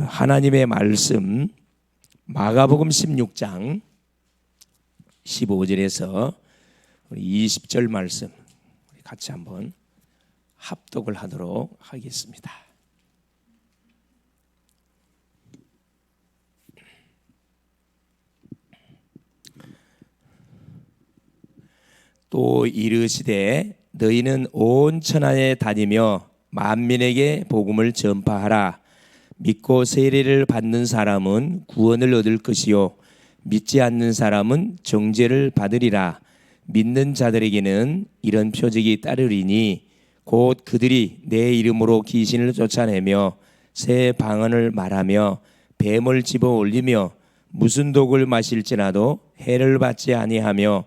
하나님의 말씀 마가복음 16장 15절에서 20절 말씀 같이 한번 합독을 하도록 하겠습니다. 또 이르시되 너희는 온 천하에 다니며 만민에게 복음을 전파하라. 믿고 세례를 받는 사람은 구원을 얻을 것이요 믿지 않는 사람은 정죄를 받으리라. 믿는 자들에게는 이런 표적이 따르리니 곧 그들이 내 이름으로 귀신을 쫓아내며 새 방언을 말하며 뱀을 집어 올리며 무슨 독을 마실지라도 해를 받지 아니하며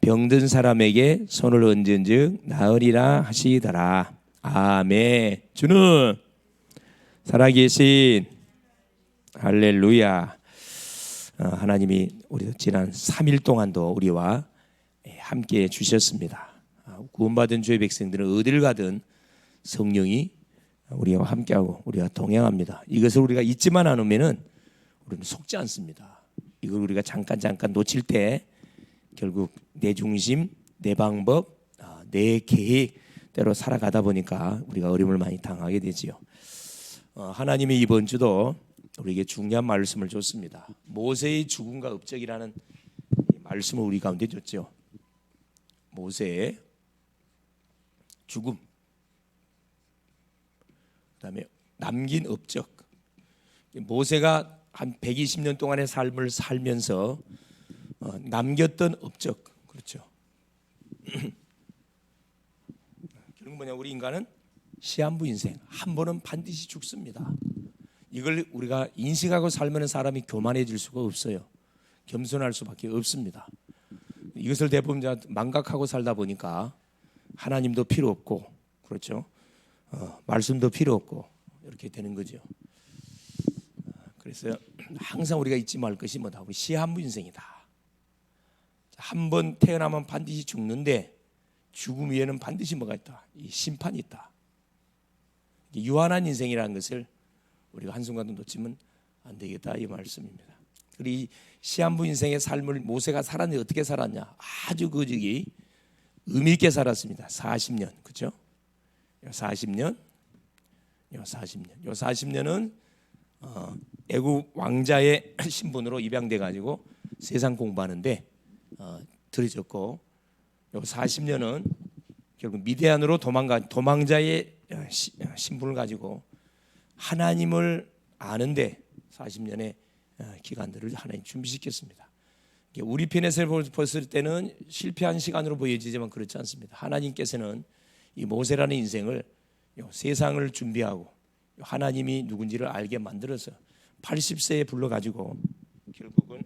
병든 사람에게 손을 얹은즉 나으리라 하시더라. 아멘. 주는 살아계신 할렐루야. 하나님이 우리 지난 3일 동안도 우리와 함께 주셨습니다. 구원받은 주의 백성들은 어딜 가든 성령이 우리와 함께하고 우리와 동행합니다. 이것을 우리가 잊지만 않으면은 우리는 속지 않습니다. 이걸 우리가 잠깐 놓칠 때 결국 내 중심, 내 방법, 내 계획대로 살아가다 보니까 우리가 어려움을 많이 당하게 되지요. 하나님이 이번 주도 우리에게 중요한 말씀을 줬습니다. 모세의 죽음과 업적이라는 말씀을 우리 가운데 줬죠. 모세의 죽음, 그다음에 남긴 업적. 모세가 한 120년 동안의 삶을 살면서 남겼던 업적, 그렇죠. 결국 뭐냐, 우리 인간은 시한부 인생, 한 번은 반드시 죽습니다. 이걸 우리가 인식하고 살면 사람이 교만해질 수가 없어요. 겸손할 수밖에 없습니다. 이것을 대부분 망각하고 살다 보니까 하나님도 필요 없고, 그렇죠. 말씀도 필요 없고 이렇게 되는 거죠. 그래서 항상 우리가 잊지 말 것이 뭐다? 우리 시한부 인생이다. 한 번 태어나면 반드시 죽는데 죽음 위에는 반드시 뭐가 있다? 이 심판이 있다. 유한한 인생이라는 것을 우리가 한순간도 놓치면 안 되겠다, 이 말씀입니다. 그리고 이 시한부 인생의 삶을 모세가 살았는데 어떻게 살았냐? 아주 의미 있게 살았습니다. 40년, 그렇죠? 40년. 요 40년은 애굽 왕자의 신분으로 입양돼 가지고 세상 공부하는데 들어졌고, 요 40년은 결국 미디안으로 도망자의 신분을 가지고 하나님을 아는데 40년의 기간들을 하나님 준비시켰습니다. 우리 편에서 봤을 때는 실패한 시간으로 보여지지만 그렇지 않습니다. 하나님께서는 이 모세라는 인생을 세상을 준비하고 하나님이 누군지를 알게 만들어서 80세에 불러가지고 결국은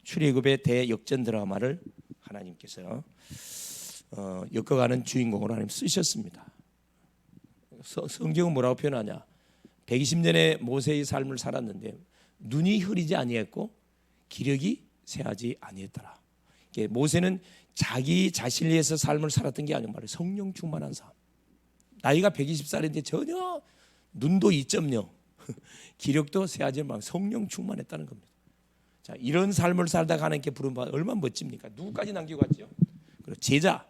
출애굽의 대역전 드라마를 하나님께서 엮어가는 주인공으로 하나님 쓰셨습니다. 성경은 뭐라고 표현하냐? 120년의 모세의 삶을 살았는데 눈이 흐리지 아니했고 기력이 쇠하지 아니했더라. 모세는 자기 자신을 위해서 삶을 살았던 게 아니고 말이에요. 성령 충만한 삶. 나이가 120살인데 전혀 눈도 2.0, 기력도 쇠하지 말고 성령 충만했다는 겁니다. 자, 이런 삶을 살다가 하나님께 부름받아 얼마나 멋집니까? 누구까지 남기고 갔죠? 그리고 제자,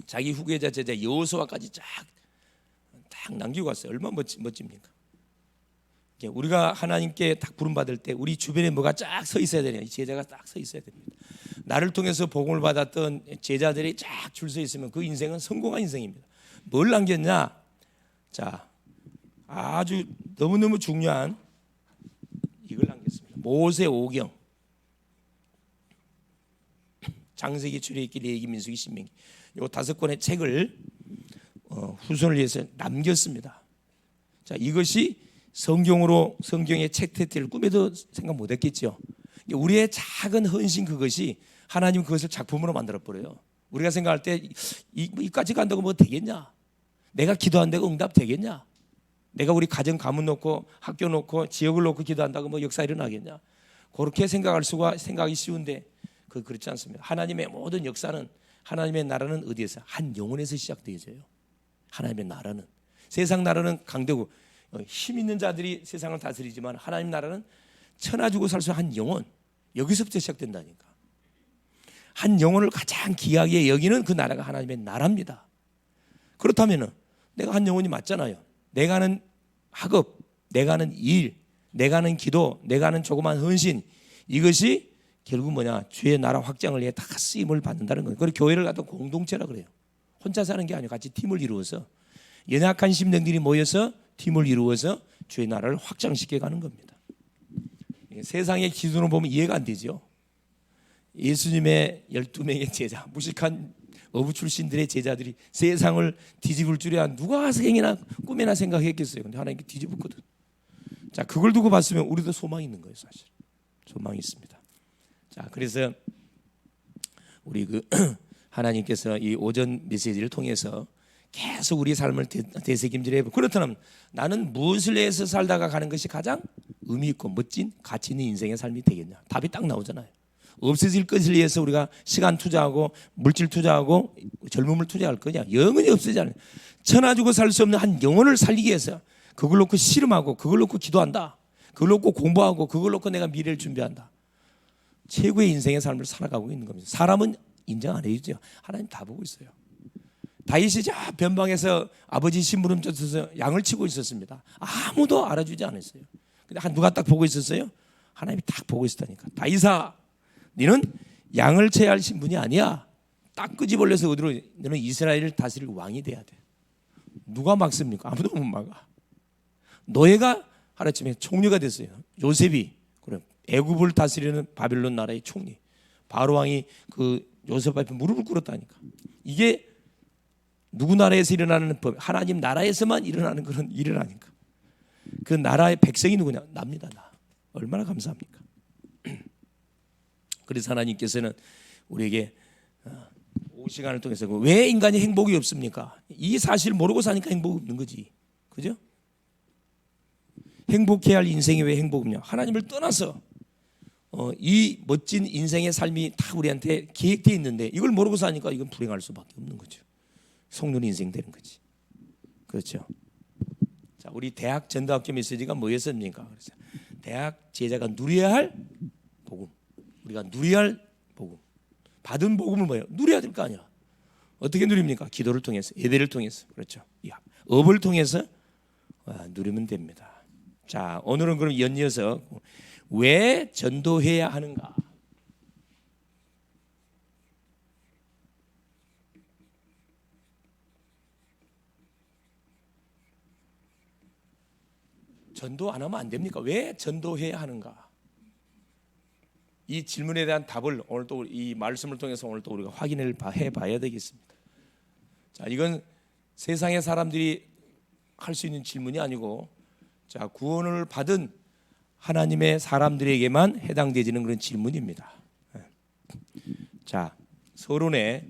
자기 후계자 제자 여호수아까지 쫙 남기고 갔어요. 얼마나 멋집니까? 우리가 하나님께 딱 부름받을 때 우리 주변에 뭐가 쫙 서 있어야 되냐? 제자가 딱 서 있어야 됩니다. 나를 통해서 복음을 받았던 제자들이 쫙 줄 서 있으면 그 인생은 성공한 인생입니다. 뭘 남겼냐? 자, 아주 너무너무 중요한 이걸 남겼습니다. 모세 오경, 창세기, 출애굽기, 레위기, 민수기, 신명기, 이 5권의 책을 후손을 위해서 남겼습니다. 자, 이것이 성경의 책 타이틀을 꿈에도 생각 못했겠죠. 우리의 작은 헌신, 그것이 하나님 그것을 작품으로 만들어 버려요. 우리가 생각할 때 이까지 간다고 뭐 되겠냐? 내가 기도한다고 응답 되겠냐? 내가 우리 가정 가문 놓고 학교 놓고 지역을 놓고 기도한다고 뭐 역사 일어나겠냐? 그렇게 생각하기 쉬운데 그렇지 않습니다. 하나님의 모든 역사는, 하나님의 나라는 어디에서? 한 영혼에서 시작되어져요. 하나님의 나라는, 세상 나라는 강대국, 힘 있는 자들이 세상을 다스리지만 하나님 나라는 천하 주고 살 수 한 영혼, 여기서부터 시작된다니까. 한 영혼을 가장 귀하게 여기는 그 나라가 하나님의 나라입니다. 그렇다면 내가 한 영혼이 맞잖아요. 내가 하는 학업, 내가 하는 일, 내가 하는 기도, 내가 하는 조그만 헌신, 이것이 결국 뭐냐, 주의 나라 확장을 위해 다 쓰임을 받는다는 거예요. 그리고 교회를 갖다 공동체라 그래요. 혼자 사는 게 아니고 같이 팀을 이루어서, 연약한 심령들이 모여서 팀을 이루어서 주의 나라를 확장시켜 가는 겁니다. 세상의 기준으로 보면 이해가 안 되죠. 예수님의 12명의 제자, 무식한 어부 출신들의 제자들이 세상을 뒤집을 줄이야 누가 생이나 꿈이나 생각했겠어요. 근데 하나님께 뒤집었거든. 자, 그걸 두고 봤으면 우리도 소망이 있는 거예요. 사실 소망이 있습니다. 자, 그래서 우리 하나님께서 이 오전 메시지를 통해서 계속 우리 삶을 되새김질해. 그렇다면 나는 무엇을 위해서 살다가 가는 것이 가장 의미 있고 멋진 가치 있는 인생의 삶이 되겠냐? 답이 딱 나오잖아요. 없어질 것을 위해서 우리가 시간 투자하고 물질 투자하고 젊음을 투자할 거냐? 영원히 없어지지 않아요. 천하 주고 살 수 없는 한 영혼을 살리기 위해서 그걸 놓고 씨름하고 그걸 놓고 기도한다. 그걸 놓고 공부하고 그걸 놓고 내가 미래를 준비한다. 최고의 인생의 삶을 살아가고 있는 겁니다. 사람은 인정 안 해주죠. 하나님 다 보고 있어요. 다윗이 저 변방에서 아버지 심부름 쫓아서 양을 치고 있었습니다. 아무도 알아주지 않았어요. 근데 누가 딱 보고 있었어요? 하나님이 딱 보고 있었다니까. 다윗아, 너는 양을 쳐야 할 신분이 아니야. 딱 끄집어내서 어디로, 너는 이스라엘을 다스릴 왕이 돼야 돼. 누가 막습니까? 아무도 못 막아. 노예가 하루아침에 총리가 됐어요. 요셉이 애굽을 다스리는 바빌론 나라의 총리. 바로 왕이 그 요셉 앞에 무릎을 꿇었다니까. 이게 누구 나라에서 일어나는 법, 하나님 나라에서만 일어나는 그런 일이라니까. 그 나라의 백성이 누구냐? 납니다. 나. 얼마나 감사합니까? 그래서 하나님께서는 우리에게 5시간을 통해서 왜 인간이 행복이 없습니까? 이 사실을 모르고 사니까 행복이 없는 거지. 그죠? 행복해야 할 인생이 왜 행복이 없냐? 하나님을 떠나서 이 멋진 인생의 삶이 다 우리한테 계획되어 있는데 이걸 모르고 사니까 이건 불행할 수밖에 없는 거죠. 속는 인생 되는 거지. 그렇죠? 자, 우리 대학 전도학교 메시지가 뭐였습니까? 그래서 대학 제자가 누려야 할 복음, 우리가 누려야 할 복음, 받은 복음을 뭐예요? 누려야 될 거 아니야. 어떻게 누립니까? 기도를 통해서, 예배를 통해서, 그렇죠? 업을 통해서 누리면 됩니다. 자, 오늘은 그럼 연이어서 왜 전도해야 하는가? 전도 안 하면 안 됩니까? 왜 전도해야 하는가? 이 질문에 대한 답을 오늘 또 이 말씀을 통해서 오늘 또 우리가 확인을 해봐야 되겠습니다. 자, 이건 세상의 사람들이 할 수 있는 질문이 아니고, 자, 구원을 받은 하나님의 사람들에게만 해당되지는 그런 질문입니다. 자, 서론에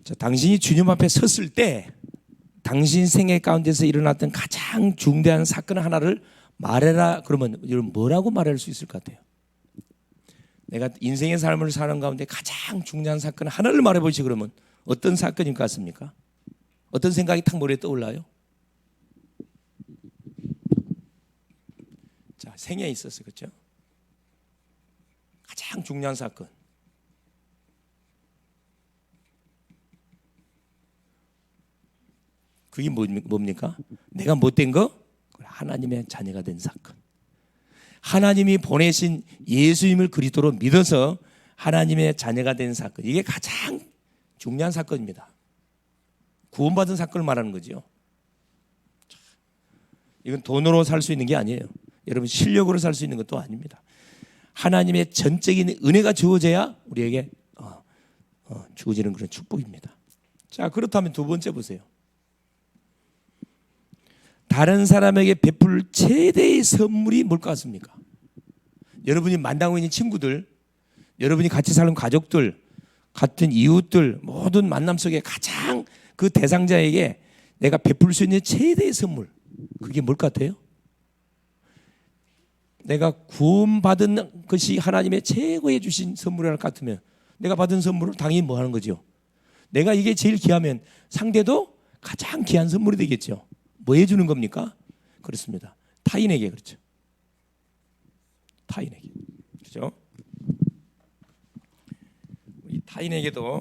자, 당신이 주님 앞에 섰을 때 당신 생애 가운데서 일어났던 가장 중대한 사건 하나를 말해라. 그러면 여러분 뭐라고 말할 수 있을 것 같아요? 내가 인생의 삶을 사는 가운데 가장 중요한 사건 하나를 말해보시. 그러면 어떤 사건인 것 같습니까? 어떤 생각이 탁 머리에 떠올라요? 자, 생애에 있었어요. 그렇죠? 가장 중요한 사건. 그게 뭡니까? 내가 못된 거? 하나님의 자녀가 된 사건. 하나님이 보내신 예수님을 그리스도로 믿어서 하나님의 자녀가 된 사건. 이게 가장 중요한 사건입니다. 구원받은 사건을 말하는 거죠. 이건 돈으로 살 수 있는 게 아니에요. 여러분 실력으로 살 수 있는 것도 아닙니다. 하나님의 전적인 은혜가 주어져야 우리에게 주어지는 그런 축복입니다. 자, 그렇다면 두 번째 보세요. 다른 사람에게 베풀 최대의 선물이 뭘 것 같습니까? 여러분이 만나고 있는 친구들, 여러분이 같이 사는 가족들, 같은 이웃들, 모든 만남 속에 가장 그 대상자에게 내가 베풀 수 있는 최대의 선물, 그게 뭘 것 같아요? 내가 구원받은 것이 하나님의 최고의 주신 선물일 것 같으면 내가 받은 선물을 당연히 뭐 하는 거죠? 내가 이게 제일 귀하면 상대도 가장 귀한 선물이 되겠죠. 뭐 해주는 겁니까? 그렇습니다. 타인에게. 그렇죠. 타인에게. 그렇죠. 이 타인에게도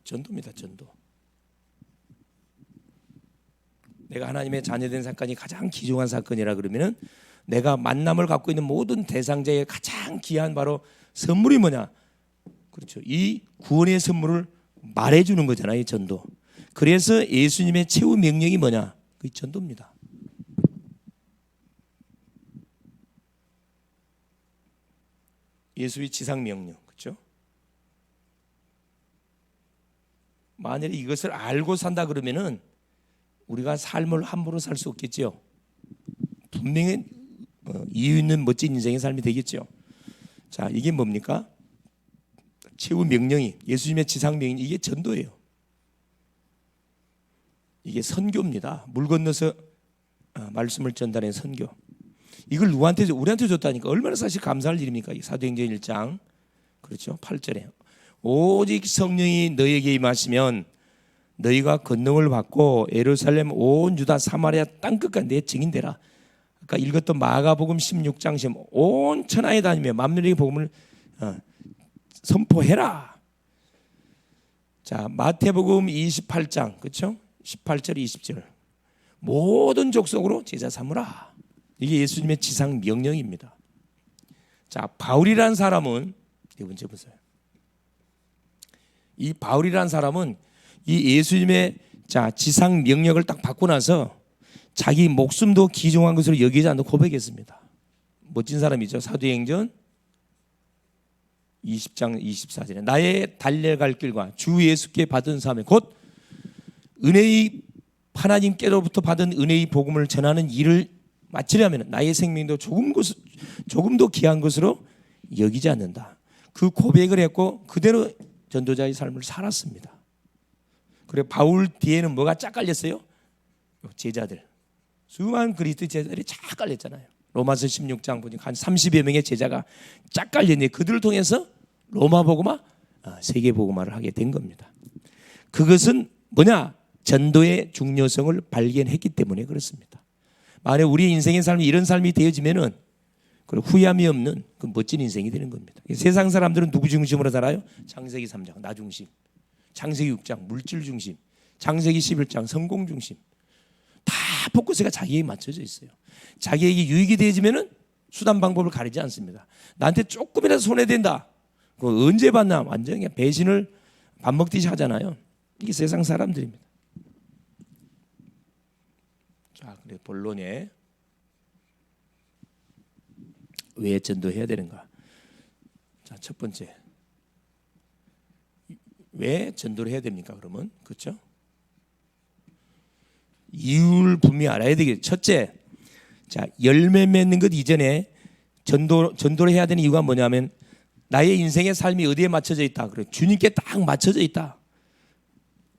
전도입니다. 전도. 내가 하나님의 자녀된 사건이 가장 귀중한 사건이라 그러면은 내가 만남을 갖고 있는 모든 대상자의 가장 귀한 바로 선물이 뭐냐? 그렇죠. 이 구원의 선물을 말해주는 거잖아요. 이 전도. 그래서 예수님의 최후 명령이 뭐냐? 그 전도입니다. 예수의 지상 명령, 그렇죠? 만약에 이것을 알고 산다 그러면은 우리가 삶을 함부로 살 수 없겠죠. 분명히 이유 있는 멋진 인생의 삶이 되겠죠. 자, 이게 뭡니까? 최후 명령이 예수님의 지상 명령, 이게 전도예요. 이게 선교입니다. 물 건너서 말씀을 전달한 선교. 이걸 누구한테 우리한테 줬다니까 얼마나 사실 감사할 일입니까? 사도행전 1장 그렇죠? 8절에 오직 성령이 너에게 임하시면 너희가 권능을 받고 예루살렘 온 유다 사마리아 땅끝까지 내 증인되라. 아까 읽었던 마가복음 16장 온 천하에 다니며 만민에게 복음을 선포해라. 자, 마태복음 28장 그렇죠? 18절 20절 모든 족속으로 제자 삼으라. 이게 예수님의 지상 명령입니다. 자, 바울이라는 사람은 이 문제 보세요. 이 바울이라는 사람은 이 예수님의 지상 명령을 딱 받고 나서 자기 목숨도 귀중한 것으로 여기지 않고 고백했습니다. 멋진 사람이죠. 사도행전 20장 24절에 나의 달려갈 길과 주 예수께 받은 사명 곧 은혜의 하나님께로부터 받은 은혜의 복음을 전하는 일을 마치려면 나의 생명도 조금도 귀한 것으로 여기지 않는다. 그 고백을 했고 그대로 전도자의 삶을 살았습니다. 그래 바울 뒤에는 뭐가 쫙 깔렸어요? 제자들. 수많은 그리스도 제자들이 쫙 깔렸잖아요. 로마서 16장 보니까 한 30여 명의 제자가 쫙 깔렸는데 그들을 통해서 로마 복음화, 세계 복음화를 하게 된 겁니다. 그것은 뭐냐? 전도의 중요성을 발견했기 때문에 그렇습니다. 만약 우리 인생의 삶이 이런 삶이 되어지면은 후회함이 없는 그 멋진 인생이 되는 겁니다. 세상 사람들은 누구 중심으로 살아요? 창세기 3장 나 중심, 창세기 6장 물질 중심, 창세기 11장 성공 중심. 다 포커스가 자기에게 맞춰져 있어요. 자기에게 유익이 되어지면은 수단 방법을 가리지 않습니다. 나한테 조금이라도 손해된다. 그거 언제 받나? 완전히 배신을 밥 먹듯이 하잖아요. 이게 세상 사람들입니다. 자, 그래 본론에 왜 전도해야 되는가? 자, 첫 번째 왜 전도를 해야 됩니까? 그러면 그렇죠? 이유를 분명히 알아야 되겠죠. 첫째, 자 열매 맺는 것 이전에 전도를 해야 되는 이유가 뭐냐면 나의 인생의 삶이 어디에 맞춰져 있다. 그래 주님께 딱 맞춰져 있다.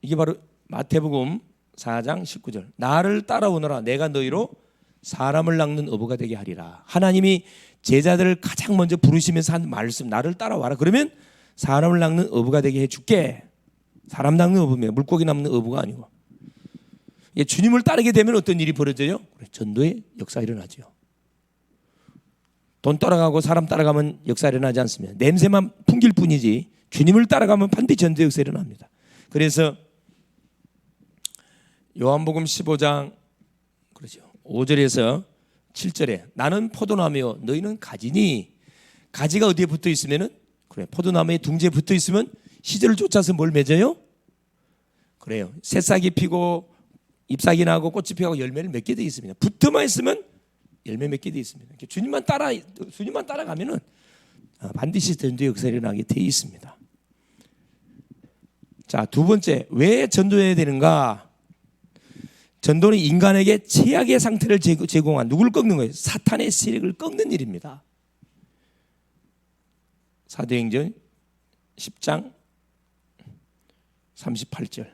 이게 바로 마태복음 4장 19절. 나를 따라오너라. 내가 너희로 사람을 낚는 어부가 되게 하리라. 하나님이 제자들을 가장 먼저 부르시면서 한 말씀, 나를 따라와라. 그러면 사람을 낚는 어부가 되게 해줄게. 사람 낚는 어부입니다. 물고기 낚는 어부가 아니고. 주님을 따르게 되면 어떤 일이 벌어져요? 전도의 역사가 일어나죠. 돈 따라가고 사람 따라가면 역사 일어나지 않습니다. 냄새만 풍길 뿐이지 주님을 따라가면 반드시 전도의 역사 일어납니다. 그래서 요한복음 15장 그렇죠. 5절에서 7절에 나는 포도나무요 너희는 가지니 가지가 어디에 붙어 있으면은 그래 포도나무에 둥지에 붙어 있으면 시절을 쫓아서 뭘 맺어요? 그래요. 새싹이 피고 잎사귀 나고 꽃이 피고 열매를 맺게 되어 있습니다. 붙어만 있으면 열매 맺게 되어 있습니다. 주님만 따라가면은 반드시 전도의 역사가 일어나게 되어 있습니다. 자, 두 번째 왜 전도해야 되는가? 전도는 인간에게 최악의 상태를 제공한 누구를 꺾는 거예요? 사탄의 세력을 꺾는 일입니다. 사도행전 10장 38절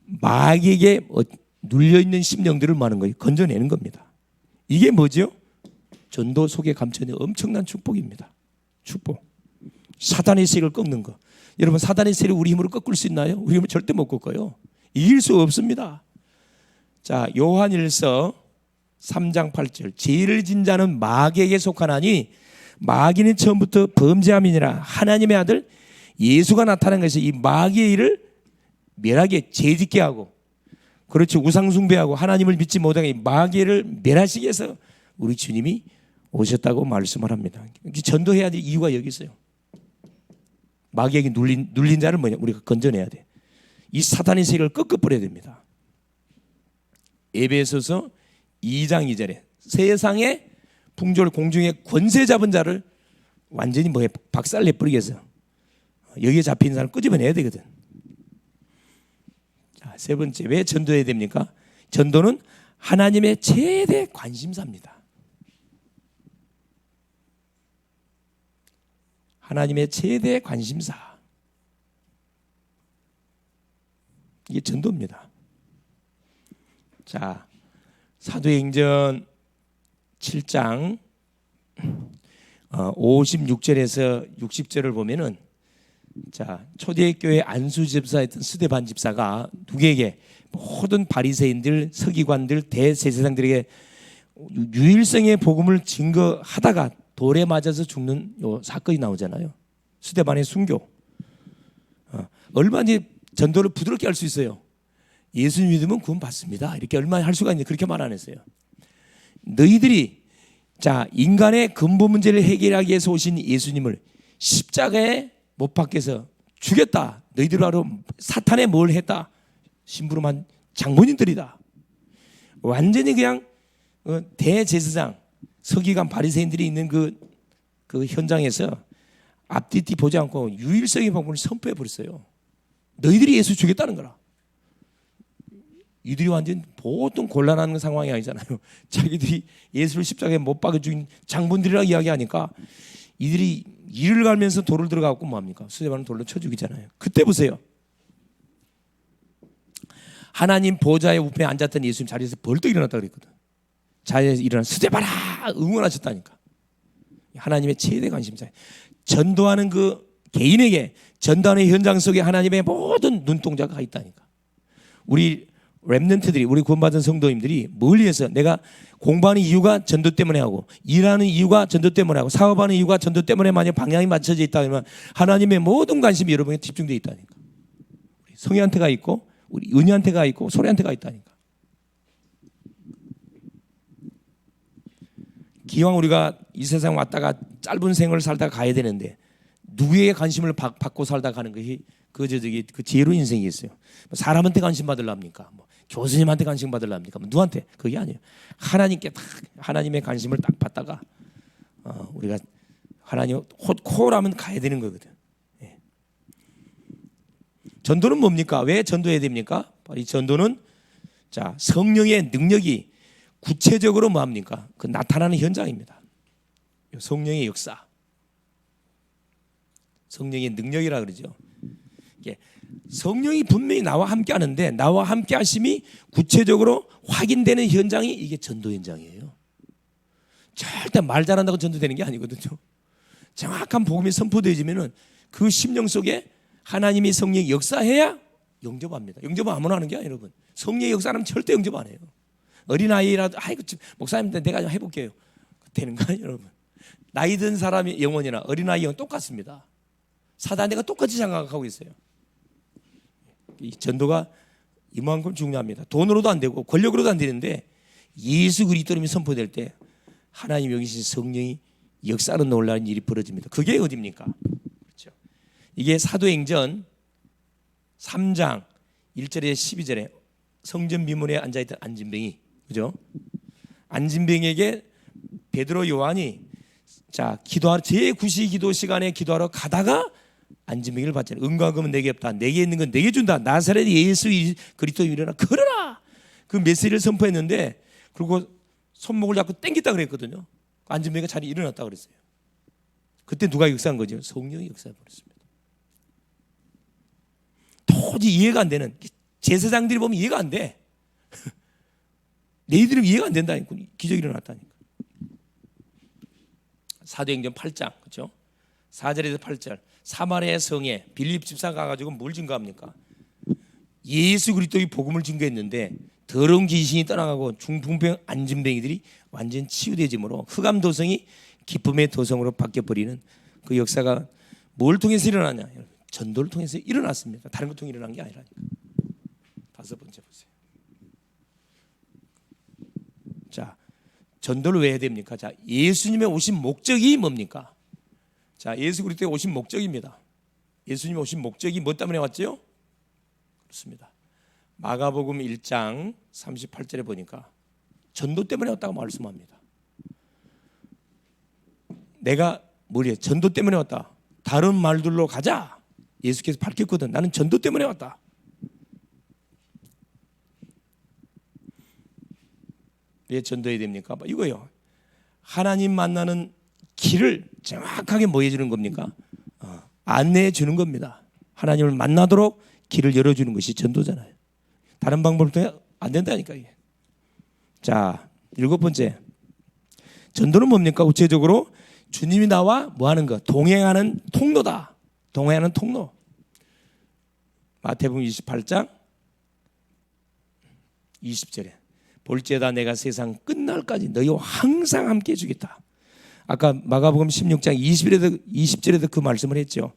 마귀에게 눌려있는 심령들을 뭐하는 거예요? 건져내는 겁니다. 이게 뭐죠? 전도 속에 감춰있는 엄청난 축복입니다. 축복. 사단의 세력을 꺾는 거. 여러분, 사단의 세력을 우리 힘으로 꺾을 수 있나요? 우리 힘으로 절대 못 꺾어요. 이길 수 없습니다. 자, 요한일서 3장 8절. 죄를 진 자는 마귀에게 속하나니 마귀는 처음부터 범죄함이니라. 하나님의 아들 예수가 나타난 것이 이 마귀의 일을 멸하게, 죄짓게 하고, 그렇지, 우상 숭배하고 하나님을 믿지 못하게 마귀를 멸하시기 위해서 우리 주님이 오셨다고 말씀을 합니다. 전도해야 될 이유가 여기 있어요. 마귀에게 눌린 자를 뭐냐? 우리가 건져내야 돼. 이 사탄의 세력을 꺾어버려야 됩니다. 에베소서 2장 2절에 세상의 풍조를 공중에 권세 잡은 자를 완전히 박살내버리기 위해서 여기에 잡힌 사람을 끄집어내야 되거든. 자, 세 번째, 왜 전도해야 됩니까? 전도는 하나님의 최대 관심사입니다. 하나님의 최대 관심사. 이게 전도입니다. 자, 사도행전 7장 56절에서 60절을 보면은, 자, 초대교회 안수 집사였던 스데반 집사가 누구에게? 모든 바리새인들, 서기관들, 대제사장들에게 유일성의 복음을 증거하다가 돌에 맞아서 죽는 요 사건이 나오잖아요. 스데반의 순교. 얼마나 전도를 부드럽게 할 수 있어요. 예수 믿으면 구원 받습니다. 이렇게 얼마나 할 수가 있는데 그렇게 말 안 했어요. 너희들이, 자, 인간의 근본 문제를 해결하기 위해서 오신 예수님을 십자가에 못 박혀서 죽였다. 너희들 바로 사탄에 뭘 했다? 심부름한 장본인들이다. 완전히 그냥 대제사장, 서기관, 바리새인들이 있는 그 현장에서 앞뒤 보지 않고 유일성의 방법을 선포해 버렸어요. 너희들이 예수 죽였다는 거라. 이들이 완전 보통 곤란한 상황이 아니잖아요. 자기들이 예수를 십자가에 못 박아 죽인 장본들이라고 이야기하니까 이들이 이를 갈면서 돌을 들어가고 뭐합니까? 스데반은 돌로 쳐 죽이잖아요. 그때 보세요. 하나님 보좌의 우편에 앉았던 예수님 자리에서 벌떡 일어났다 그랬거든. 자리에서 일어나 스데반아 응원하셨다니까. 하나님의 최대 관심사. 전도하는 그 개인에게, 전도하는 현장 속에 하나님의 모든 눈동자가 있다니까. 우리 렘넌트들이, 우리 구원받은 성도님들이 뭘 위해서, 내가 공부하는 이유가 전도 때문에 하고, 일하는 이유가 전도 때문에 하고, 사업하는 이유가 전도 때문에 만약 방향이 맞춰져 있다 그러면 하나님의 모든 관심이 여러분에 집중되어 있다니까. 우리 성희한테가 있고, 우리 은희한테가 있고, 소리한테가 있다니까. 기왕 우리가 이 세상 왔다가 짧은 생을 살다가 가야 되는데 누구에게 관심을 받고 살다 가는 것이 그 지혜로운 인생이 있어요. 사람한테 관심 받으려합니까? 교수님한테 관심 받으려합니까? 누구한테? 그게 아니에요. 하나님께 딱, 하나님의 관심을 딱 받다가 우리가 하나님 코라면 가야 되는 거거든. 예. 전도는 뭡니까? 왜 전도해야 됩니까? 이 전도는, 자, 성령의 능력이 구체적으로 뭐합니까? 그 나타나는 현장입니다. 성령의 역사, 성령의 능력이라 그러죠. 성령이 분명히 나와 함께 하는데 나와 함께 하심이 구체적으로 확인되는 현장이 이게 전도 현장이에요. 절대 말 잘한다고 전도되는 게 아니거든요. 정확한 복음이 선포되어지면은 그 심령 속에 하나님의 성령이 역사해야 영접합니다. 영접은 아무나 하는 게 아니에요, 여러분. 성령의 역사는 절대 영접 안 해요. 어린아이라도 아이고 목사님 내가 좀 해볼게요. 되는 거 아니에요, 여러분. 나이 든 사람의 영혼이나 어린아이 영혼 똑같습니다. 사단과 똑같이 생각하고 있어요. 이 전도가 이만큼 중요합니다. 돈으로도 안 되고 권력으로도 안 되는데 예수 그리스도님이 선포될 때 하나님 여기신 성령이 역사는 놀라운 일이 벌어집니다. 그게 어디입니까? 그렇죠. 이게 사도행전 3장 1절에 12절에 성전 비문에 앉아있던 안진뱅이, 그죠? 안진뱅이에게 베드로 요한이, 자, 기도하러 제9시 기도 시간에 기도하러 가다가 안진뱅이를 봤잖아요. 은과 금은 내게 없다. 내게 있는 건 내게 준다. 나사렛 예수 그리스도 일어나 걸어라. 그 메시지를 선포했는데, 그리고 손목을 잡고 땡겼다 그랬거든요. 안진뱅이가 자리에 일어났다 그랬어요. 그때 누가 역사한 거죠? 성령이 역사해 버렸습니다. 도저히 이해가 안 되는, 제사장들이 보면 이해가 안 돼. 너희들은 이해가 안 된다니까. 기적이 일어났다니까. 사도행전 8장 그렇죠? 4절에서 8절 사마리아 성에 빌립 집사 가가지고 뭘 증거합니까? 예수 그리스도의 복음을 증거했는데 더러운 귀신이 떠나가고 중풍병 안진뱅이들이 완전 치유되짐으로 흑암도성이 기쁨의 도성으로 바뀌어버리는 그 역사가 뭘 통해서 일어나냐? 전도를 통해서 일어났습니다. 다른 것 통해 일어난 게 아니라니까. 다섯 번째 보세요. 자, 전도를 왜 해야 됩니까? 자, 예수님의 오신 목적이 뭡니까? 자, 예수 그리스도의 오신 목적입니다. 예수님의 오신 목적이 뭐 때문에 왔죠? 그렇습니다. 마가복음 1장 38절에 보니까 전도 때문에 왔다고 말씀합니다. 내가 뭐래? 전도 때문에 왔다. 다른 말들로 가자. 예수께서 밝혔거든. 나는 전도 때문에 왔다. 왜 전도해야 됩니까? 이거요. 하나님 만나는 길을 정확하게 뭐 해주는 겁니까? 안내해 주는 겁니다. 하나님을 만나도록 길을 열어주는 것이 전도잖아요. 다른 방법을 통해 안 된다니까 이게. 자, 일곱 번째. 전도는 뭡니까? 구체적으로 주님이 나와 뭐 하는 거? 동행하는 통로다. 동행하는 통로. 마태복음 28장 20절에 볼지어다 내가 세상 끝날까지 너희와 항상 함께 해주겠다. 아까 마가복음 16장 20절에도 그 말씀을 했죠.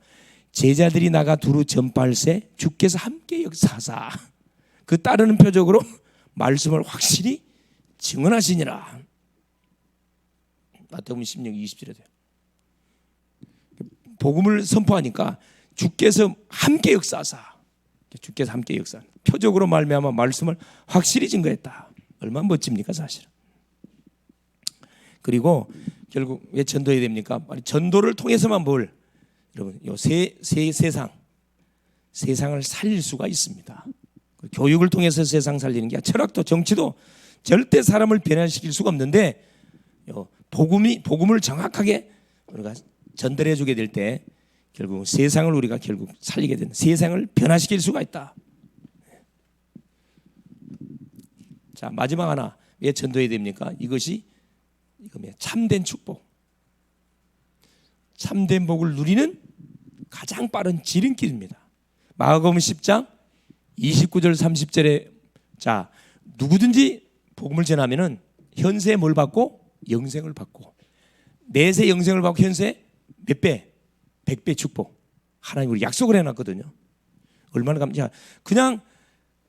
제자들이 나가 두루 전파할세 주께서 함께 역사하사. 그 따르는 표적으로 말씀을 확실히 증언하시니라. 마태복음 16, 20절에 돼요. 복음을 선포하니까 주께서 함께 역사하사. 주께서 함께 역사. 표적으로 말미암아 말씀을 확실히 증거했다. 얼마나 멋집니까 사실은. 그리고 결국 왜 전도해야 됩니까? 전도를 통해서만 뭘 여러분 요 세상을 살릴 수가 있습니다. 교육을 통해서 세상 살리는 게 철학도 정치도 절대 사람을 변화시킬 수가 없는데 복음을 정확하게 우리가 전달해 주게 될 때 결국 세상을 우리가 결국 살리게 되는 세상을 변화시킬 수가 있다. 자, 마지막 하나 왜 전도해야 됩니까? 이것이 참된 축복, 참된 복을 누리는 가장 빠른 지름길입니다. 마가복음 10장 29절 30절에 자 누구든지 복음을 전하면은 현세 뭘 받고 영생을 받고 내세 영생을 받고 현세 몇 배? 100배 축복. 하나님 우리 약속을 해놨거든요. 얼마나 감사.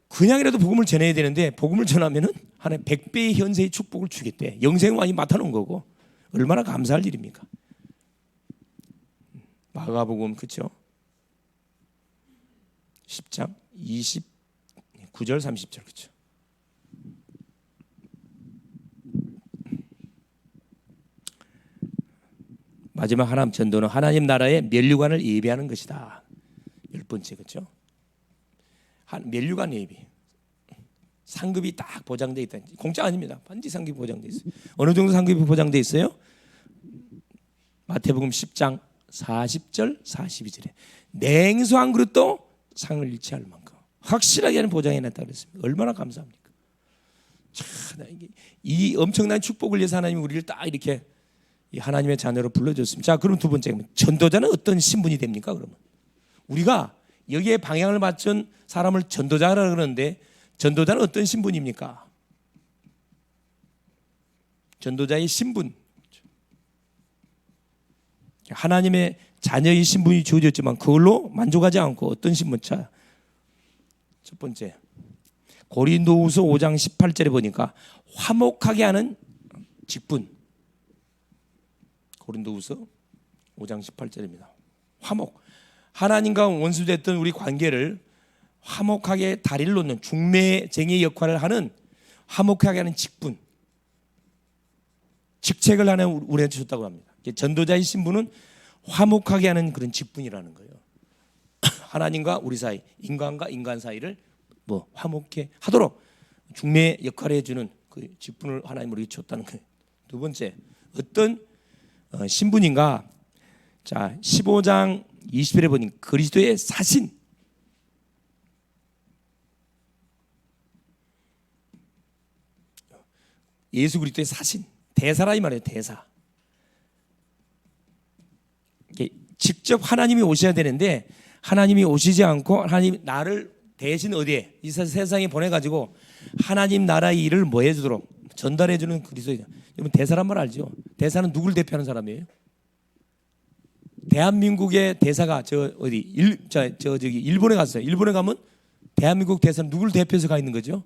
그냥이라도 복음을 전해야 되는데 복음을 전하면은 하나님 100배의 현세의 축복을 주겠대. 영생을 많이 맡아놓은 거고 얼마나 감사할 일입니까? 마가복음 그렇죠? 10장 29절 30절 그렇죠? 마지막 하나님 전도는 하나님 나라의 면류관을 예비하는 것이다. 열 번째 그렇죠? 면류관 예비. 상급이 딱 보장돼 있다. 공짜 아닙니다. 반드시 상급이 보장돼 있어요. 어느 정도 상급이 보장돼 있어요? 마태복음 10장 40절 42절에 냉수 한 그릇도 상을 잃지 않을 만큼 확실하게 하는 보장해놨다 그랬습니다. 얼마나 감사합니까? 참, 이 엄청난 축복을 위해서 하나님이 우리를 딱 이렇게 하나님의 자녀로 불러줬습니다. 자, 그럼 두 번째 전도자는 어떤 신분이 됩니까? 그러면 우리가 여기에 방향을 맞춘 사람을 전도자라 그러는데 전도자는 어떤 신분입니까? 전도자의 신분, 하나님의 자녀의 신분이 주어졌지만 그걸로 만족하지 않고 어떤 신분? 첫 번째 고린도후서 5장 18절에 보니까 화목하게 하는 직분. 고린도후서 5장 18절입니다. 화목. 하나님과 원수됐던 우리 관계를 화목하게 다리를 놓는 중매쟁이 역할을 하는 화목하게 하는 직분. 직책을 하나 우리한테 주셨다고 합니다. 전도자의 신분은 화목하게 하는 그런 직분이라는 거예요. 하나님과 우리 사이, 인간과 인간 사이를 뭐 화목해 하도록 중매 역할을 해주는 그 직분을 하나님 우리에게 줬다는 거예요. 두 번째, 어떤 신분인가? 자, 15장 20절에 보니 그리스도의 사신. 예수 그리스도의 사신. 대사라 이 말이에요. 대사. 직접 하나님이 오셔야 되는데 하나님이 오시지 않고 하나님 나를 대신 어디에 이 세상에 보내가지고 하나님 나라의 일을 뭐 해주도록 전달해주는 그리스도이다. 여러분 대사란 말 알죠? 대사는 누굴 대표하는 사람이에요? 대한민국의 대사가 저기 일본에 갔어요. 일본에 가면 대한민국 대사는 누굴 대표해서 가 있는 거죠?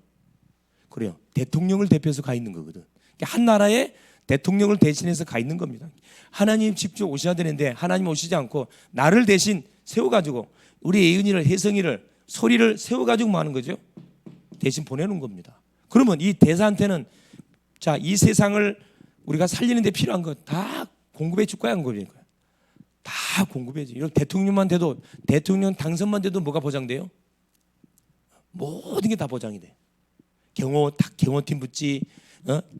그래요. 대통령을 대표해서 가 있는 거거든. 그러니까 한 나라의 대통령을 대신해서 가 있는 겁니다. 하나님 직접 오셔야 되는데 하나님 오시지 않고 나를 대신 세워가지고 우리 예은이를 혜성이를 소리를 세워가지고 뭐 하는 거죠? 대신 보내는 겁니다. 그러면 이 대사한테는 자, 이 세상을 우리가 살리는 데 필요한 거 다 공급해 줄 거야, 안 공급해 줄 거야? 다 공급해 줘. 이런 대통령만 돼도 대통령 당선만 돼도 뭐가 보장돼요? 모든 게 다 보장이 돼. 경호팀 붙지,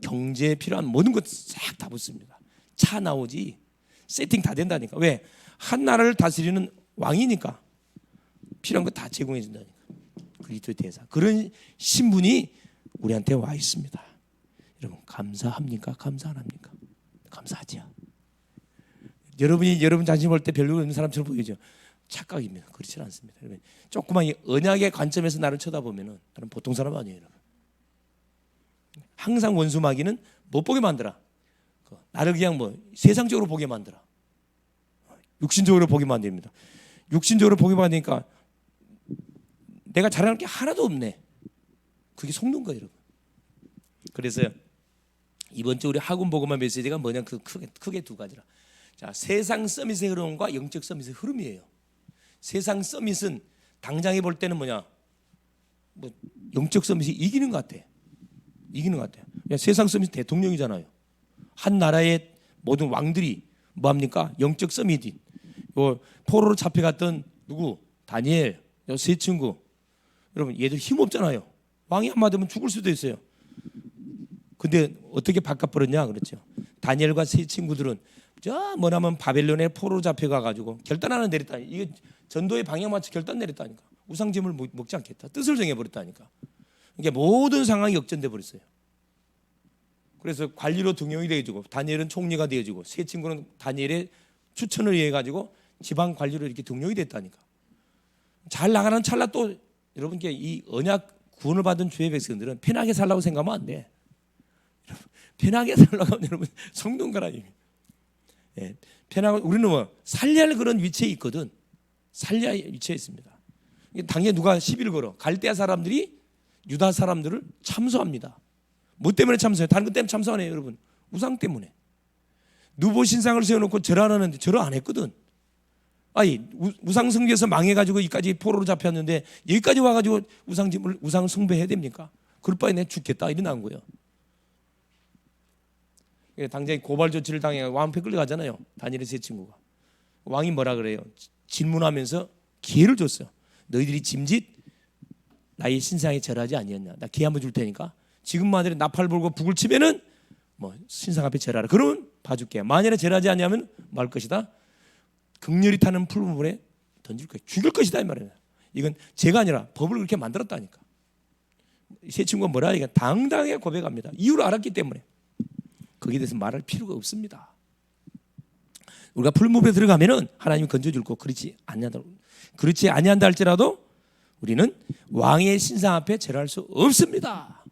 경제에 필요한 모든 것 싹 다 붙습니다. 차 나오지, 세팅 다 된다니까. 왜? 한 나라를 다스리는 왕이니까 필요한 거 다 제공해 준다니까. 그리스도의 대사. 그런 신분이 우리한테 와 있습니다. 여러분 감사합니까? 감사 안 합니까? 감사하지요. 여러분이 여러분 자신 볼 때 별로 없는 사람처럼 보이죠. 착각입니다. 그렇지 않습니다. 여러분 조그만 이 언약의 관점에서 나를 쳐다보면은 나는 보통 사람 아니에요. 여러분. 항상 원수마귀는 못 보게 만들어. 나를 그냥 뭐 세상적으로 보게 만들어. 육신적으로 보게 만듭니다. 육신적으로 보게 만드니까 내가 잘하는 게 하나도 없네. 그게 속는 거예요, 여러분. 그래서 이번 주 우리 학원 보고만 메시지가 뭐냐, 그 크게 두 가지라. 자, 세상 서밋의 흐름과 영적 서밋의 흐름이에요. 세상 서밋은 당장에 볼 때는 뭐냐, 뭐 영적 서밋이 이기는 것 같아. 이기는 것 같아요. 세상 서밋 대통령이잖아요. 한 나라의 모든 왕들이 뭐 합니까? 영적 서밋이. 요 포로로 잡혀갔던 누구? 다니엘, 요 세 친구. 여러분 얘들 힘 없잖아요. 왕이 한마디 하면 죽을 수도 있어요. 근데 어떻게 바꿔버렸냐 그렇죠. 다니엘과 세 친구들은 저 뭐냐면 바벨론에 포로로 잡혀가 가지고 결단 하나 내렸다. 이게 전도의 방향 맞춰 결단 내렸다니까. 우상제물 먹지 않겠다. 뜻을 정해버렸다니까. 그러니까 모든 상황이 역전돼 버렸어요. 그래서 관리로 등용이 되어지고 다니엘은 총리가 되어지고 세 친구는 다니엘의 추천을 위해 가지고 지방 관리로 이렇게 등용이 됐다니까. 잘 나가는 찰나 또 여러분께 이 언약 구원을 받은 주의 백성들은 편하게 살라고 생각하면 안 돼. 편하게 살라고 하면 여러분 성동 가라니. 예, 편하고 우리는 뭐 살려야 할 그런 위치에 있거든. 살려야 할 위치에 있습니다. 당연히 누가 시비를 걸어. 갈대아 사람들이 유다 사람들을 참소합니다. 뭐 때문에 참소해요? 다른 것 때문에 참소 안 해요, 여러분. 우상 때문에. 누보 신상을 세워놓고 절 안 하는데 절을 안 했거든. 아니 우상 숭배에서 망해가지고 여기까지 포로로 잡혔는데 여기까지 와가지고 우상을 숭배해야 됩니까? 그럴 바에 내가 죽겠다 이리 나온 거예요. 당장에 고발 조치를 당해 왕패 끌려가잖아요. 다니엘의 세 친구가. 왕이 뭐라 그래요? 질문하면서 기회를 줬어요. 너희들이 짐짓 나의 신상에 절하지 아니었냐? 나 기회 한번 줄 테니까 지금 만약에 나팔 불고 북을 치면은 뭐 신상 앞에 절하라. 그러면 봐줄게. 만약에 절하지 않냐면 말 것이다. 극렬히 타는 풀물에 던질 거예요. 죽일 것이다 이 말이에요. 이건 제가 아니라 법을 그렇게 만들었다니까. 세 친구가 뭐라 하니까 당당하게 고백합니다. 이유를 알았기 때문에. 거기에 대해서 말할 필요가 없습니다. 우리가 풀무불에 들어가면은 하나님이 건져줄 거 그렇지 아니한다 할지라도 우리는 왕의 신상 앞에 절할 수 없습니다.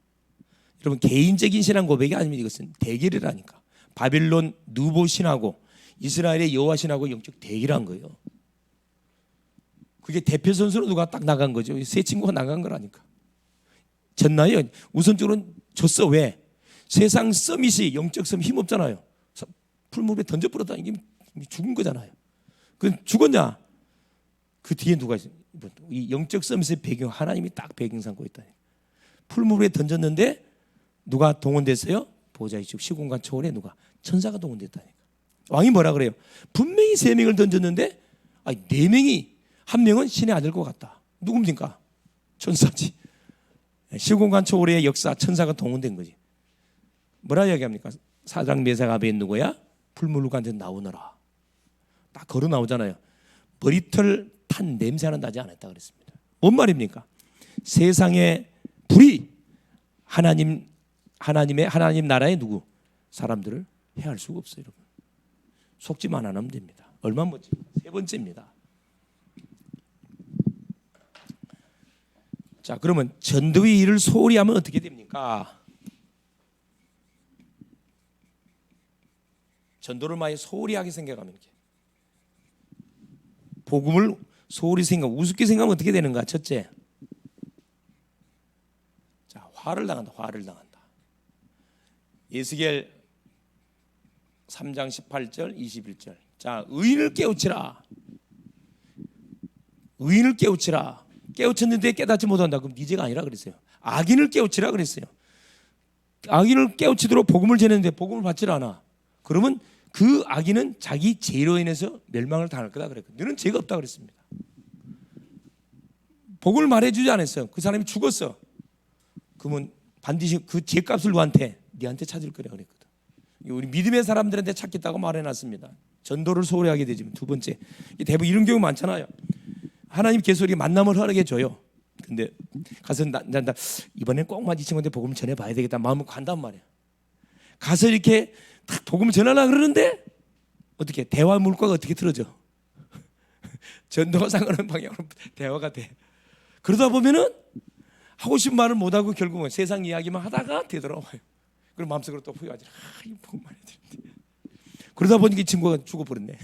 여러분 개인적인 신앙 고백이 아니면 이것은 대결이라니까. 바빌론 누보 신하고 이스라엘의 여호와 신하고 영적 대결한 거예요. 그게 대표 선수로 누가 딱 나간 거죠. 세 친구가 나간 거라니까. 졌나요? 우선적으로 졌어. 왜? 세상 서밋이 영적 서밋 힘 없잖아요. 풀무불에 던져버렸다. 이게 죽은 거잖아요. 그 죽었냐? 그 뒤에 누가 있어요? 이 영적 서밋의 배경 하나님이 딱 배경 삼고 있다. 풀무불에 던졌는데 누가 동원됐어요? 보좌의 주 시공간 초월에 누가 천사가 동원됐다니까. 왕이 뭐라 그래요? 분명히 3명을 던졌는데 아니 4명이 한 명은 신의 아들 것 같다. 누굽니까? 천사지. 시공간 초월의 역사 천사가 동원된 거지. 뭐라 이야기합니까? 사드락 메삭 아벳느고야 풀무불간에서 나오너라. 딱 걸어 나오잖아요. 머리털 탄 냄새는 나지 않았다 그랬습니다. 뭔 말입니까? 세상의 불이 하나님 나라의 누구 사람들을 해할 수가 없어요, 여러분. 속지만 안 하면 됩니다. 얼마 멋집니까? 번째입니다. 자, 그러면 전도의 일을 소홀히 하면 어떻게 됩니까? 전도를 많이 소홀히 하게 생각하면 이렇게 복음을 소홀히 우습게 생각하면 어떻게 되는가? 첫째, 자, 화를 당한다. 예스겔 3장 18절 21절. 자, 의인을 깨우치라. 깨우쳤는데 깨닫지 못한다. 그럼 네 죄가 아니라 그랬어요. 악인을 깨우치라 그랬어요. 악인을 깨우치도록 복음을 전했는데 복음을 받질 않아. 그러면 그 악인은 자기 죄로 인해서 멸망을 당할 거다 그랬거든요. 너는 죄가 없다 그랬습니다. 복음을 말해주지 않았어요. 그 사람이 죽었어. 그러면 반드시 그 죄값을 네한테 찾을 거라 그랬거든. 우리 믿음의 사람들한테 찾겠다고 말해놨습니다. 전도를 소홀히 하게 되지만. 두 번째, 대부분 이런 경우 많잖아요. 하나님 계속 이렇게 만남을 허락해 줘요. 근데 가서 나 이번엔 꼭 이 친구한테 복음을 전해봐야 되겠다 마음을 간단 말이야. 가서 이렇게 딱 복음을 전하려고 그러는데 어떻게 대화 물꼬가 어떻게 틀어져? 전도가 상하는 방향으로 대화가 돼. 그러다 보면은 하고 싶은 말을 못하고 결국은 세상 이야기만 하다가 되돌아와요. 그럼 마음속으로 또 후회하지. 이 복음 말해야 되는데. 그러다 보니까 이 친구가 죽어버렸네.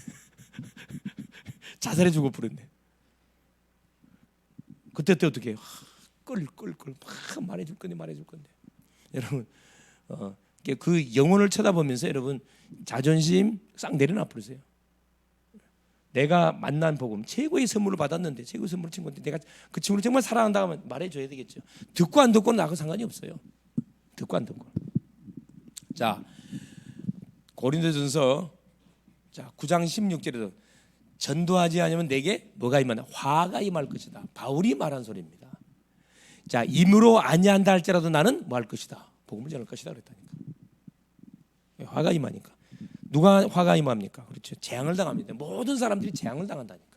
자살해 죽어버렸네. 그때 어떻게 끌 막 말해줄 건데 여러분 그 영혼을 쳐다보면서 여러분 자존심 싹 내려놔 버리세요. 내가 만난 복음 최고의 선물을 받았는데 최고의 선물을 친 건데 내가 그 친구를 정말 사랑한다 하면 말해줘야 되겠죠. 듣고 안 듣고는 나하고 상관이 없어요. 듣고 안 듣고. 자, 고린도전서 9장 16절에도 전도하지 않으면 내게 뭐가 임하나? 화가 임할 것이다. 바울이 말한 소리입니다. 자, 임으로 아니한다 할지라도 나는 뭐 할 것이다? 복음을 전할 것이다 그랬다니까. 화가 임하니까. 누가 화가 임합니까? 그렇죠. 재앙을 당합니다. 모든 사람들이 재앙을 당한다니까.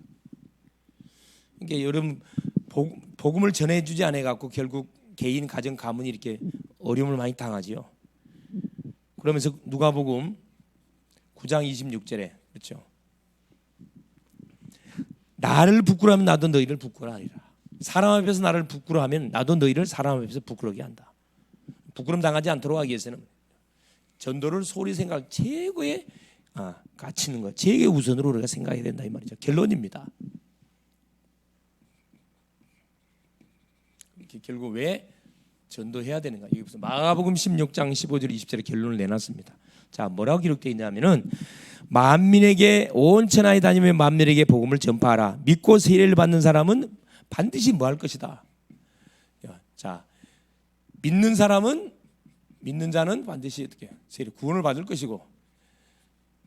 그러니까 여러분 복음을 전해주지 않아 갖고 결국 개인 가정 가문이 이렇게 어려움을 많이 당하지요. 그러면서 누가복음 9장 26절에 그렇죠. 나를 부끄러워하면 나도 너희를 부끄러워하리라. 사람 앞에서 나를 부끄러워하면 나도 너희를 사람 앞에서 부끄러워하게 한다. 부끄럼 당하지 않도록 하기 위해서는 전도를 소홀히 생각 최고의 가치는 거, 최고의 우선으로 우리가 생각해야 된다 이 말이죠. 결론입니다. 이렇게 결국 왜 전도해야 되는가? 이게 무슨 마가복음 16장 15절 20절에 결론을 내놨습니다. 자, 뭐라고 기록되어 있냐면은 만민에게 온 천하에 다니며 만민에게 복음을 전파하라. 믿고 세례를 받는 사람은 반드시 뭐 할 것이다. 자, 믿는 자는 반드시 어떻게 세례 구원을 받을 것이고,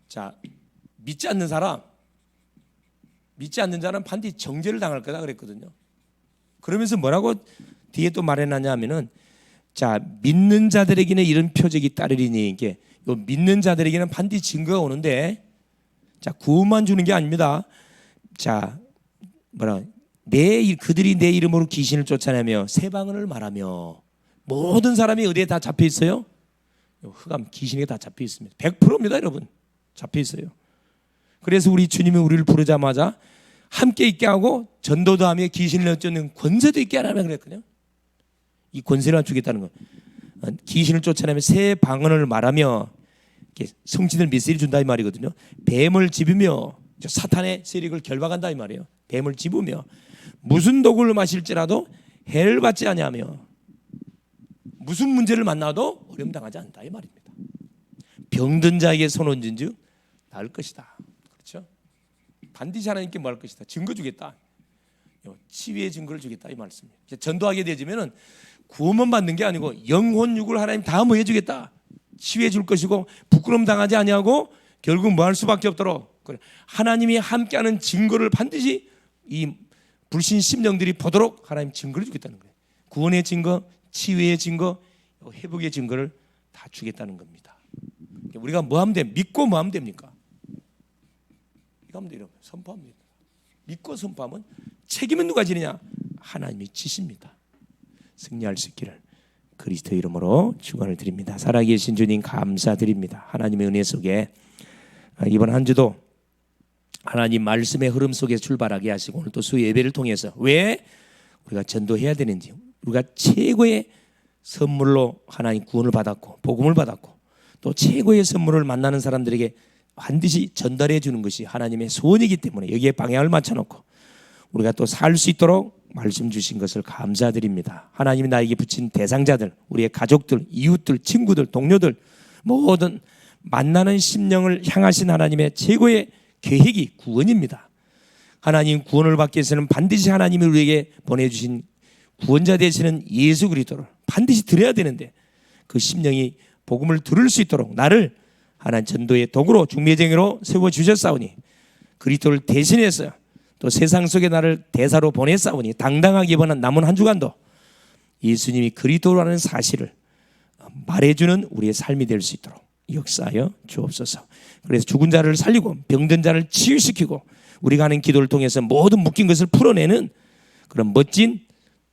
자, 믿지 않는 자는 반드시 정죄를 당할 거다 그랬거든요. 그러면서 뭐라고 뒤에 또 말해놨냐면은 자, 믿는 자들에게는 이런 표적이 따르리니 이게 믿는 자들에게는 반드시 증거가 오는데 자, 구원만 주는 게 아닙니다. 자, 그들이 내 이름으로 귀신을 쫓아내며 새 방언을 말하며. 모든 사람이 어디에 다 잡혀 있어요? 흑암 귀신에 다 잡혀 있습니다. 100%입니다, 여러분. 잡혀 있어요. 그래서 우리 주님이 우리를 부르자마자 함께 있게 하고 전도도 하며 귀신을 쫓는 권세도 있게 하라며 그랬거든요. 이 권세를 주겠다는 거. 귀신을 쫓아내며 새 방언을 말하며 성취될 메시지를 준다 이 말이거든요. 뱀을 집으며 사탄의 세력을 결박한다 이 말이에요. 뱀을 집으며 무슨 독을 마실지라도 해를 받지 아니하며 무슨 문제를 만나도 어려움 당하지 않는다 이 말입니다. 병든 자에게 손 얹은 즉 나을 것이다. 그렇죠? 반드시 하나님께 뭐 할 것이다. 증거 주겠다. 치유의 증거를 주겠다 이 말씀이에요. 전도하게 되지면은 구원만 받는 게 아니고 영혼 육을 하나님 다 뭐 해주겠다. 치유해 줄 것이고 부끄럼 당하지 아니하고 결국 뭐 할 수밖에 없도록 하나님이 함께하는 증거를 반드시 이 불신 심령들이 보도록 하나님 증거를 주겠다는 거예요. 구원의 증거, 치유의 증거, 회복의 증거를 다 주겠다는 겁니다. 우리가 뭐 하면 돼? 믿고 뭐 하면 됩니까? 이거 하면 돼요. 선포하면 됩니다. 믿고 선포하면 책임은 누가 지느냐? 하나님이 지십니다. 승리할 수 있기를 그리스도 이름으로 축원을 드립니다. 살아계신 주님 감사드립니다. 하나님의 은혜 속에 이번 한 주도 하나님 말씀의 흐름 속에 출발하게 하시고 오늘 또 수 예배를 통해서 왜 우리가 전도해야 되는지, 우리가 최고의 선물로 하나님 구원을 받았고 복음을 받았고 또 최고의 선물을 만나는 사람들에게 반드시 전달해 주는 것이 하나님의 소원이기 때문에 여기에 방향을 맞춰놓고 우리가 또 살 수 있도록 말씀 주신 것을 감사드립니다. 하나님이 나에게 붙인 대상자들, 우리의 가족들, 이웃들, 친구들, 동료들 모든 만나는 심령을 향하신 하나님의 최고의 계획이 구원입니다. 하나님 구원을 받기 위해서는 반드시 하나님이 우리에게 보내주신 구원자 되시는 예수 그리스도를 반드시 드려야 되는데 그 심령이 복음을 들을 수 있도록 나를 하나님 전도의 도구로 중매쟁이로 세워주셨사오니 그리스도를 대신해서 또 세상 속에 나를 대사로 보냈사오니 당당하게 이번 남은 한 주간도 예수님이 그리스도라는 사실을 말해주는 우리의 삶이 될 수 있도록 역사하여 주옵소서. 그래서 죽은 자를 살리고 병든 자를 치유시키고 우리가 하는 기도를 통해서 모든 묶인 것을 풀어내는 그런 멋진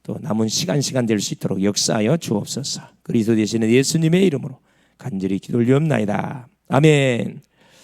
또 남은 시간 될 수 있도록 역사하여 주옵소서. 그리스도 되시는 예수님의 이름으로 간절히 기도 올리옵나이다. 아멘.